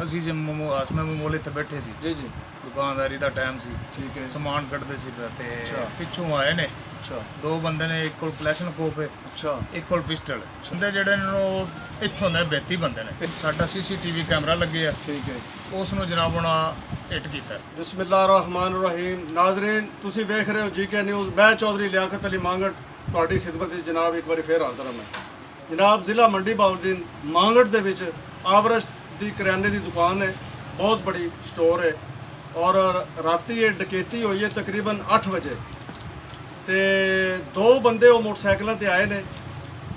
ਅਸੀਂ ਜੇ ਆਸਮੇ ਮੋਲ ਇੱਥੇ ਬੈਠੇ ਸੀ ਜੀ ਜੀ ਦੁਕਾਨਦਾਰੀ ਦਾ ਟਾਈਮ ਸੀ। ਠੀਕ ਹੈ। ਸਮਾਨ ਕੱਢਦੇ ਸੀ ਤੇ ਅੱਛਾ। ਪਿੱਛੋਂ ਆਏ ਨੇ ਅੱਛਾ ਦੋ ਬੰਦੇ ਨੇ, ਇੱਕ ਕੋਲ ਕਲੈਸ਼ਨਕੋਪ ਹੈ, ਅੱਛਾ ਇੱਕ ਕੋਲ ਪਿਸਟਲ। ਬੰਦੇ ਜਿਹੜੇ ਨੇ ਉਹ ਇੱਥੋਂ ਦੇ ਬੇਤੀ ਬੰਦੇ ਨੇ। ਸਾਡਾ ਸੀਸੀਟੀਵੀ ਕੈਮਰਾ ਲੱਗੇ ਆ, ਠੀਕ ਹੈ। ਉਸ ਨੂੰ ਜਨਾਬ ਉਹਨਾਂ ਹਿੱਟ ਕੀਤਾ। ਬਿਸਮਿल्लाहिर्रहमानिर्रहीम। नाज़रीन तुसी वेख रहे हो GK न्यूज़। मैं चौधरी लियाकत अली मांगड़ ਤੁਹਾਡੀ ਖਿਦਮਤ ਵਿੱਚ ਜਨਾਬ ਇੱਕ ਵਾਰੀ ਫੇਰ ਹਾਜ਼ਰ ਹਾਂ ਮੈਂ ਜਨਾਬ। ਜ਼ਿਲ੍ਹਾ ਮੰਡੀ ਬਾਉਦੀਨ ਮਾਂਗੜ ਦੇ ਵਿੱਚ ਆਵਰਸ਼ ਦੀ ਕਰਿਆਨੇ ਦੀ ਦੁਕਾਨ ਹੈ, ਬਹੁਤ ਬੜੀ ਸਟੋਰ ਹੈ ਔਰ ਰਾਤੀ ਇਹ ਡਕੈਤੀ ਹੋਈ ਹੈ ਤਕਰੀਬਨ 8 ਵਜੇ ਤੇ ਦੋ ਬੰਦੇ ਉਹ ਮੋਟਰਸਾਈਕਲਾਂ ਤੇ ਆਏ ਨੇ।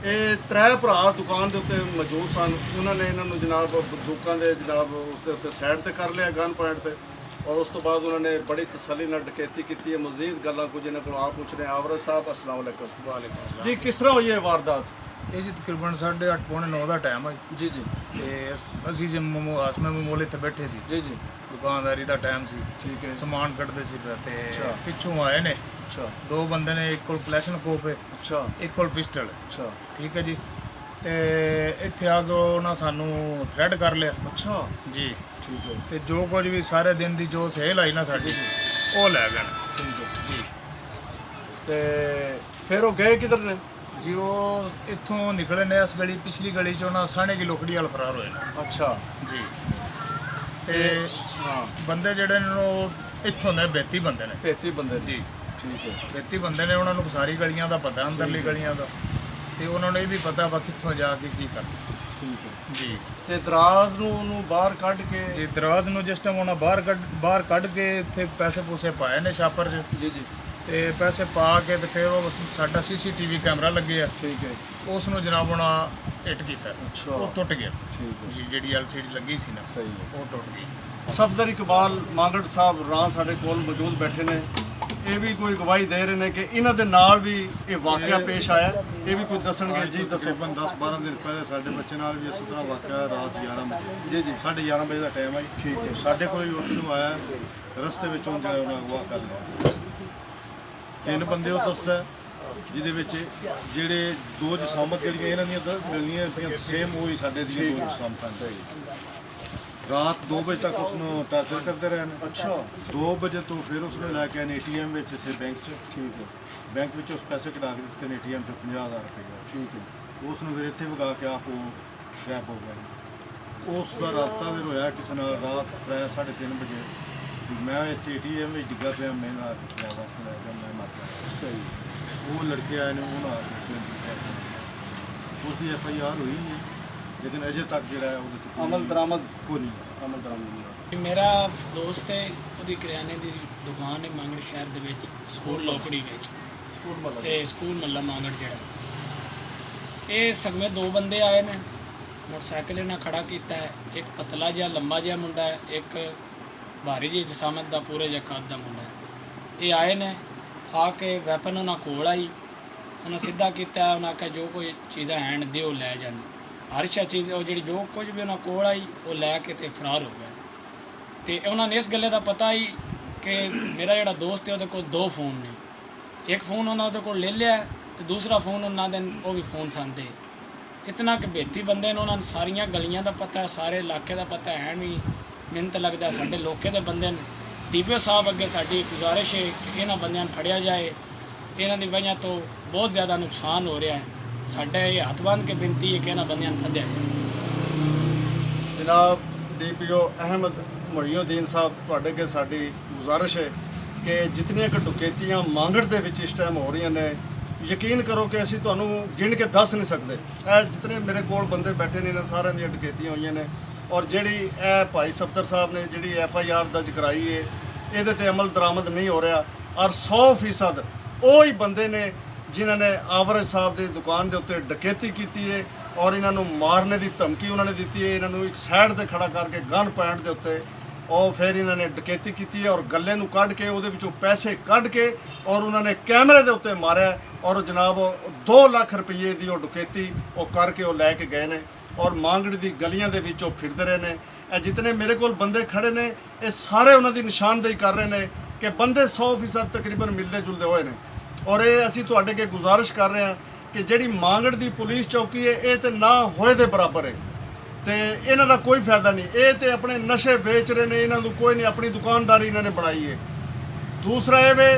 ਇਹ ਤਰੇ ਭਰਾ ਦੁਕਾਨ ਦੇ ਉੱਤੇ ਮੌਜੂਦ ਸਨ। ਉਹਨਾਂ ਨੇ ਇਹਨਾਂ ਨੂੰ ਜਨਾਬ ਬੰਦੂਕਾਂ ਦੇ ਜਨਾਬ ਉਸ ਦੇ ਉੱਤੇ ਸਾਈਡ ਤੇ ਕਰ ਲਿਆ, ਗਨ ਪੁਆਇੰਟ ਤੇ, और उस तो बाद उन्होंने बड़ी तसल्ली नाल डकैती की है। मजीद गल्लां कुछ इन्हां कोल आप पूछ रहे हैं। आवरज साहब अस्सलाम वालेकुम। ਵਾਲੇਕੁਮ ਸਲਾਮ जी किस तरह हुई है वारदात? ਇਹ ਜੀ ਤਕਰੀਬਨ 8:30 ਪੌਣੇ 9 ਦਾ ਟਾਈਮ ਹੈ जी जी ਤੇ ਅਸੀਂ ਜੇ ਆਸਮੇ ਮੋਲ ਇੱਥੇ ਬੈਠੇ ਸੀ। जी जी ਦੁਕਾਨਦਾਰੀ ਦਾ ਟਾਈਮ ਸੀ। ठीक है। ਸਮਾਨ ਕੱਢਦੇ ਸੀ ਤੇ ਅੱਛਾ। ਪਿੱਛੋਂ ਆਏ ਨੇ अच्छा ਦੋ ਬੰਦੇ ਨੇ, ਇੱਕ ਕੋਲ ਕਲੈਸ਼ਨਕੋਪ ਹੈ, अच्छा ਇੱਕ ਕੋਲ ਪਿਸਟਲ। अच्छा ਠੀਕ ਹੈ ਜੀ। ਤੇ ਇੱਥੇ ਆ ਕੇ ਉਹਨਾਂ ਸਾਨੂੰ ਥ੍ਰੈਡ ਕਰ ਲਿਆ अच्छा ਜੀ। ठीक है ਤੇ ਜੋ ਕੁਝ ਵੀ ਸਾਰੇ ਦਿਨ ਦੀ ਜੋ ਸੇਲ ਆਈ ਨਾ ਸਾਡੀ, ਉਹ ਲੈ ਗਏ ਨੇ ठीक है। ਜੀ। ਤੇ ਫਿਰ ਉਹ ਗਏ ਕਿਧਰ ਨੇ? ਜੀ ਉਹ ਇੱਥੋਂ ਨਿਕਲੇ ਨੇ ਇਸ ਗਲੀ, ਪਿਛਲੀ ਗਲੀ ਚੋਂ ਨਾ ਸਾਣੇ ਕੀ ਲੋਖੜੀ ਵਾਲ ਫਰਾਰ ਹੋਏ ਨੇ ਅੱਛਾ ਜੀ। ਤੇ ਹਾਂ ਬੰਦੇ ਜਿਹੜੇ ਨੇ ਉਹ ਇੱਥੋਂ ਦੇ ਬੇਤੀ ਬੰਦੇ ਨੇ ਭੇਤੀ ਬੰਦੇ ਨੇ। ਜੀ। ਠੀਕ ਹੈ ਬੇਤੀ ਬੰਦੇ ਨੇ, ਉਹਨਾਂ ਨੂੰ ਸਾਰੀ ਗਲੀਆਂ ਦਾ ਪਤਾ, ਅੰਦਰਲੀ ਗਲੀਆਂ ਦਾ, ਤੇ ਉਹਨਾਂ ਨੂੰ ਇਹ ਵੀ ਪਤਾ ਵਾ ਕਿੱਥੋਂ ਜਾ ਕੇ ਕੀ ਕਰਨਾ ਠੀਕ ਹੈ। ਜੀ। ਤੇ ਦਰਾਜ਼ ਨੂੰ ਉਹਨੂੰ ਬਾਹਰ ਕੱਢ ਕੇ ਜੀ ਦਰਾਜ ਨੂੰ ਜਿਸ ਟਾਈਮ ਉਹਨਾਂ ਬਾਹਰ ਕੱਢ ਕੇ ਇੱਥੇ ਪੈਸੇ ਪੂਸੇ ਪਾਏ ਨੇ ਛਾਪਰ 'ਚ, ਜੀ ਜੀ ਤੇ ਪੈਸੇ ਪਾ ਕੇ ਤੇ ਫਿਰ ਉਹ ਸਾਡਾ ਸੀਸੀਟੀਵੀ ਕੈਮਰਾ ਲੱਗੇ ਆ, ਠੀਕ ਹੈ। ਉਸ ਨੂੰ ਜਨਾਬ ਉਹਨਾਂ ਹਿੱਟ ਕੀਤਾ। ਅੱਛਾ ਉਹ ਟੁੱਟ ਗਿਆ ਠੀਕ ਹੈ। ਜੀ। ਜਿਹੜੀ LCD ਲੱਗੀ ਸੀ ਨਾ, ਸਹੀ ਹੈ। ਉਹ ਟੁੱਟ ਗਈ। ਸਫਦਰ ਇਕਬਾਲ ਮਾਂਗੜ ਸਾਹਿਬ ਰਾਹ ਸਾਡੇ ਕੋਲ ਮੌਜੂਦ ਬੈਠੇ ਨੇ। ਇਹ ਵੀ ਕੋਈ ਗਵਾਹੀ ਦੇ ਰਹੇ ਨੇ ਕਿ ਇਹਨਾਂ ਦੇ ਨਾਲ ਵੀ ਇਹ ਵਾਕਿਆ ਪੇਸ਼ ਆਇਆ। ਇਹ ਵੀ ਕੁਝ ਦੱਸਣਗੇ। ਜੀ ਦੱਸੋ। ਤਕਰੀਬਨ 10-12 ਦਿਨ ਪਹਿਲੇ ਸਾਡੇ ਬੱਚੇ ਨਾਲ ਵੀ ਇਸ ਤਰ੍ਹਾਂ ਵਾਕਿਆ ਰਾਤ 11 ਵਜੇ ਜੀ ਜੀ 11:30 ਵਜੇ ਦਾ ਟਾਈਮ ਹੈ ਜੀ। ਠੀਕ ਹੈ। ਸਾਡੇ ਕੋਲ ਹੀ ਉੱਥੋਂ ਆਇਆ, ਰਸਤੇ ਵਿੱਚੋਂ ਜਿਹੜਾ ਉਹਨਾਂ ਅਗਵਾ ਕਰ ਲਿਆ। 3 ਬੰਦੇ ਉਹ ਦੱਸਦਾ ਹੈ, ਜਿਹਦੇ ਵਿੱਚ ਜਿਹੜੇ ਦੋ ਜਸਾਮਤ ਜਿਹੜੀਆਂ ਇਹਨਾਂ ਦੀਆਂ ਮਿਲਣੀਆਂ ਸੇਮ ਉਹੀ ਸਾਡੇ ਦੀਆਂ ਦੋ ਜਸਾਮਤਾਂ ਨੇ। ਰਾਤ 2 ਵਜੇ ਤੱਕ ਉਸਨੂੰ ਟਾਰਚਰ ਕਰਦੇ ਰਹੇ ਨੇ। ਅੱਛਾ 2 ਵਜੇ ਤੋਂ ਫਿਰ ਉਸਨੂੰ ਲੈ ਕੇ ਆਏ ATM ਵਿੱਚ, ਇੱਥੇ ਬੈਂਕ 'ਚ। ਠੀਕ ਹੈ। ਬੈਂਕ ਵਿੱਚ ਉਸ ਪੈਸੇ ਕਢਾ ਕੇ ਦਿੱਤੇ ਨੇ ATM 'ਚ 50,000 ਰੁਪਏ। ਠੀਕ ਹੈ। ਉਸ ਨੂੰ ਫਿਰ ਇੱਥੇ ਵਗਾ ਕੇ ਆਪ ਉਹ ਗਾਇਬ ਹੋ ਗਿਆ। ਉਸ ਦਾ ਰਾਬਤਾ ਫਿਰ ਹੋਇਆ ਕਿਸੇ ਨਾਲ ਰਾਤ 3:30 ਵਜੇ ਵੀ ਮੈਂ ਇੱਥੇ ATM ਵਿੱਚ ਡਿੱਗਾ ਪਿਆ, ਮੈਂ ਨਾ ਕਿਹਾ ਵਾਸਤੇ ਲੈ ਗਿਆ, ਮੈਂ ਮਰ ਗਿਆ। ਸਹੀ। ਉਹ ਲੜਕੇ ਆਏ ਨੇ, ਉਹਨਾਂ ਆ ਕੇ ਉਸ ਦੀ FIR ਹੋਈ ਹੈ, ਲੇਕਿਨ ਅਜੇ ਤੱਕ ਜਿਹੜਾ ਹੈ ਉਹਦੇ 'ਤੇ ਅਮਲ ਦਰਾਮਦ ਕੋਈ ਨਹੀਂ। ਅਮਲ ਦਰਾਮਦ ਨਹੀਂ ਹੋਇਆ। ਮੇਰਾ ਦੋਸਤ ਹੈ, ਉਹਦੀ ਕਰਿਆਨੇ ਦੀ ਦੁਕਾਨ ਹੈ ਮਾਂਗੜ ਸ਼ਹਿਰ ਦੇ ਵਿੱਚ, ਸਕੂਲ ਲੋਕੜੀ ਵਿੱਚ, ਸਕੂਲ ਮੱਲਾ ਤੇ ਸਕੂਲ ਮੱਲਾ ਮਾਂਗੜ ਜਿਹੜਾ। ਇਹ ਸਮੇਂ ਦੋ ਬੰਦੇ ਆਏ ਨੇ, ਮੋਟਰਸਾਈਕਲ ਇਹਨਾਂ ਖੜਾ ਕੀਤਾ ਹੈ। ਇੱਕ ਪਤਲਾ ਜਿਹਾ ਲੰਬਾ ਜਿਹਾ ਮੁੰਡਾ ਹੈ, ਇੱਕ ਭਾਰੀ ਜਿਹੀ ਜਸਾਮਤ ਦਾ ਪੂਰੇ ਜਿਹਾ ਕੱਦ ਦਾ ਮੁੰਡਾ ਹੈ। ਇਹ ਆਏ ਨੇ, ਆ ਕੇ ਵੈਪਨ ਉਹਨਾਂ ਕੋਲ ਆਈ, ਉਹਨਾਂ ਸਿੱਧਾ ਕੀਤਾ, ਉਹਨਾਂ ਆਖਿਆ ਜੋ ਕੋਈ ਚੀਜ਼ਾਂ ਹੈਣ ਦਿਓ ਲੈ ਜਾਣ। ਹਰ ਚੀਜ਼ ਉਹ ਜਿਹੜੀ ਜੋ ਕੁਝ ਵੀ ਉਹਨਾਂ ਕੋਲ ਆਈ ਉਹ ਲੈ ਕੇ ਤੇ ਫਰਾਰ ਹੋ ਗਏ। ਤੇ ਉਹਨਾਂ ਨੇ ਇਸ ਗੱਲੇ ਦਾ ਪਤਾ ਹੀ ਕਿ ਮੇਰਾ ਜਿਹੜਾ ਦੋਸਤ ਹੈ ਉਹਦੇ ਕੋਲ 2 ਫੋਨ ਨੇ। ਇੱਕ ਫੋਨ ਉਹਨਾਂ ਉਹਦੇ ਕੋਲ ਲੈ ਲਿਆ ਤੇ ਦੂਸਰਾ ਫੋਨ ਉਹਨਾਂ ਦੇ ਉਹ ਵੀ ਫੋਨ ਸੰਦੇ। ਇਤਨਾ ਕਿ ਬੇਤੀ ਬੰਦੇ ਨੇ, ਉਹਨਾਂ ਨੂੰ ਸਾਰੀਆਂ ਗਲੀਆਂ ਦਾ ਪਤਾ, ਸਾਰੇ ਇਲਾਕੇ ਦਾ ਪਤਾ ਹੈ ਨਹੀਂ। ਮੈਨੂੰ ਤਾਂ ਲੱਗਦਾ ਸਾਡੇ ਲੋਕੇ ਦੇ ਬੰਦੇ ਨੇ। DPO ਸਾਹਿਬ ਅੱਗੇ ਸਾਡੀ ਗੁਜ਼ਾਰਿਸ਼ ਹੈ ਕਿ ਇਹਨਾਂ ਬੰਦਿਆਂ ਨੂੰ ਫੜਿਆ ਜਾਏ। ਇਹਨਾਂ ਦੀ ਵਜ੍ਹਾ ਤੋਂ ਬਹੁਤ ਜ਼ਿਆਦਾ ਨੁਕਸਾਨ ਹੋ ਰਿਹਾ ਹੈ। ਸਾਡੇ ਇਹ ਹੱਥ ਬੰਨ੍ਹ ਕੇ ਬੇਨਤੀ ਹੈ ਕਿ ਇਹਨਾਂ ਬੰਦਿਆਂ ਨੂੰ ਫੜਿਆ ਜਾਏ। ਜਨਾਬ DPO ਅਹਿਮਦ ਮੁਹੀਉਦੀਨ ਸਾਹਿਬ, ਤੁਹਾਡੇ ਅੱਗੇ ਸਾਡੀ ਗੁਜ਼ਾਰਿਸ਼ ਹੈ ਕਿ ਜਿਤਨੀਆਂ ਕਿ ਡਕੈਤੀਆਂ ਮਾਂਗੜ ਦੇ ਵਿੱਚ ਇਸ ਟਾਈਮ ਹੋ ਰਹੀਆਂ ਨੇ, ਯਕੀਨ ਕਰੋ ਕਿ ਅਸੀਂ ਤੁਹਾਨੂੰ ਗਿਣ ਕੇ ਦੱਸ ਨਹੀਂ ਸਕਦੇ। ਇਹ ਜਿਤਨੇ ਮੇਰੇ ਕੋਲ ਬੰਦੇ ਬੈਠੇ ਨੇ, ਇਹਨਾਂ ਸਾਰਿਆਂ ਦੀਆਂ ਡਕੈਤੀਆਂ ਹੋਈਆਂ ਨੇ। ਔਰ ਜਿਹੜੀ ਇਹ ਭਾਈ ਸਫਦਰ ਸਾਹਿਬ ਨੇ ਜਿਹੜੀ FIR ਦਰਜ ਕਰਾਈ ਹੈ, ਇਹਦੇ ਤੇ ਅਮਲ ਦਰਾਮਦ ਨਹੀਂ ਹੋ ਰਿਹਾ। ਔਰ 100% ਉਹ ਹੀ ਬੰਦੇ ਨੇ ਜਿਨ੍ਹਾਂ ਨੇ ਆਵਰਜ ਸਾਹਿਬ ਦੀ ਦੁਕਾਨ ਦੇ ਉੱਤੇ ਡਕੈਤੀ ਕੀਤੀ ਹੈ ਔਰ ਇਹਨਾਂ ਨੂੰ ਮਾਰਨੇ ਦੀ ਧਮਕੀ ਉਹਨਾਂ ਨੇ ਦਿੱਤੀ ਹੈ। ਇਹਨਾਂ ਨੂੰ ਇੱਕ ਸਾਈਡ ਤੇ ਖੜਾ ਕਰਕੇ ਗਨ ਪੁਆਇੰਟ ਦੇ ਉੱਤੇ ਉਹ ਫਿਰ ਇਹਨਾਂ ਨੇ ਡਕੈਤੀ ਕੀਤੀ ਹੈ ਔਰ ਗੱਲੇ ਨੂੰ ਕੱਢ ਕੇ ਉਹਦੇ ਵਿੱਚੋਂ ਪੈਸੇ ਕੱਢ ਕੇ ਔਰ ਉਹਨਾਂ ਨੇ ਕੈਮਰੇ ਦੇ ਉੱਤੇ ਮਾਰਿਆ ਔਰ ਜਨਾਬ 2 ਲੱਖ ਰੁਪਏ ਦੀ ਉਹ ਡਕੈਤੀ ਉਹ ਕਰਕੇ ਉਹ ਲੈ ਕੇ ਗਏ ਨੇ ਔਰ ਮਾਂਗੜ ਦੀ ਗਲੀਆਂ ਦੇ ਵਿੱਚ ਉਹ ਫਿਰਦੇ ਰਹੇ ਨੇ। ਇਹ ਜਿਤਨੇ ਮੇਰੇ ਕੋਲ ਬੰਦੇ ਖੜੇ ਨੇ, ਇਹ ਸਾਰੇ ਉਹਨਾਂ ਦੀ ਨਿਸ਼ਾਨਦੇਹੀ ਕਰ ਰਹੇ ਨੇ ਕਿ ਬੰਦੇ 100% ਤਕਰੀਬਨ ਮਿਲਦੇ ਜੁਲਦੇ ਹੋਏ ਨੇ। ਔਰ ਇਹ ਅਸੀਂ ਤੁਹਾਡੇ ਅੱਗੇ ਗੁਜ਼ਾਰਿਸ਼ ਕਰ ਰਹੇ ਹਾਂ ਕਿ ਜਿਹੜੀ ਮਾਂਗੜ ਦੀ ਪੁਲਿਸ ਚੌਕੀ ਹੈ, ਇਹ ਤੇ ਨਾ ਹੋਏ ਦੇ ਬਰਾਬਰ ਹੈ। ਤੇ ਇਹਨਾਂ ਦਾ ਕੋਈ ਫਾਇਦਾ ਨਹੀਂ। ਇਹ ਤੇ ਆਪਣੇ ਨਸ਼ੇ ਵੇਚ ਰਹੇ ਨੇ, ਇਹਨਾਂ ਨੂੰ ਕੋਈ ਨਹੀਂ, ਆਪਣੀ ਦੁਕਾਨਦਾਰੀ ਇਹਨਾਂ ਨੇ ਬਣਾਈ ਹੈ। ਦੂਸਰਾ ਇਹ ਵੇ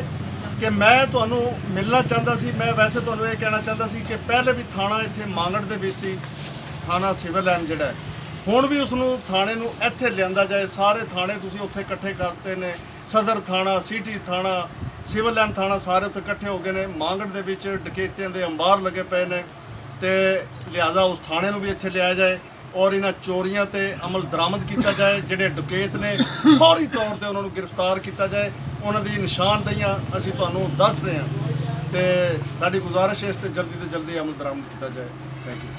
ਕਿ ਮੈਂ ਤੁਹਾਨੂੰ ਮਿਲਣਾ ਚਾਹੁੰਦਾ ਸੀ, ਮੈਂ ਵੈਸੇ ਤੁਹਾਨੂੰ ਇਹ ਕਹਿਣਾ ਚਾਹੁੰਦਾ ਸੀ ਕਿ ਪਹਿਲੇ ਵੀ ਥਾਣਾ ਇੱਥੇ ਮਾਂਗੜ ਦੇ ਵਿੱਚ ਸੀ, ਥਾਣਾ ਸਿਵਲ ਲਾਈਨ ਜਿਹੜਾ ਹੈ, ਹੁਣ ਵੀ ਉਸ ਨੂੰ ਥਾਣੇ ਨੂੰ ਇੱਥੇ ਲਿਆਂਦਾ ਜਾਏ। ਸਾਰੇ ਥਾਣੇ ਤੁਸੀਂ ਉੱਥੇ ਇਕੱਠੇ ਕਰਤੇ ਨੇ, ਸਦਰ ਥਾਣਾ, ਸਿਟੀ ਥਾਣਾ, ਸਿਵਲ ਲਾਈਨ ਥਾਣਾ, ਸਾਰੇ ਉੱਥੇ ਇਕੱਠੇ ਹੋ ਗਏ ਨੇ। ਮਾਂਗੜ ਦੇ ਵਿੱਚ ਡਕੈਤੀਆਂ ਦੇ ਅੰਬਾਰ ਲੱਗੇ ਪਏ ਨੇ ਤੇ ਲਿਹਾਜ਼ਾ ਉਸ ਥਾਣੇ ਨੂੰ ਵੀ ਇੱਥੇ ਲਿਆਇਆ ਜਾਏ ਔਰ ਇਹਨਾਂ ਚੋਰੀਆਂ ਤੇ ਅਮਲ ਦਰਾਮਦ ਕੀਤਾ ਜਾਏ। ਜਿਹੜੇ ਡਕੈਤ ਨੇ ਫੌਰੀ ਤੌਰ ਤੇ ਉਹਨਾਂ ਨੂੰ ਗ੍ਰਿਫਤਾਰ ਕੀਤਾ ਜਾਏ, ਉਹਨਾਂ ਦੀ ਨਿਸ਼ਾਨਦਹੀਆਂ ਅਸੀਂ ਤੁਹਾਨੂੰ ਦੱਸ ਰਹੇ ਹਾਂ ਤੇ ਸਾਡੀ ਗੁਜ਼ਾਰਿਸ਼ ਹੈ ਇਸ ਤੇ ਜਲਦੀ ਤੋਂ ਜਲਦੀ ਅਮਲ ਦਰਾਮਦ ਕੀਤਾ ਜਾਏ। Thank you.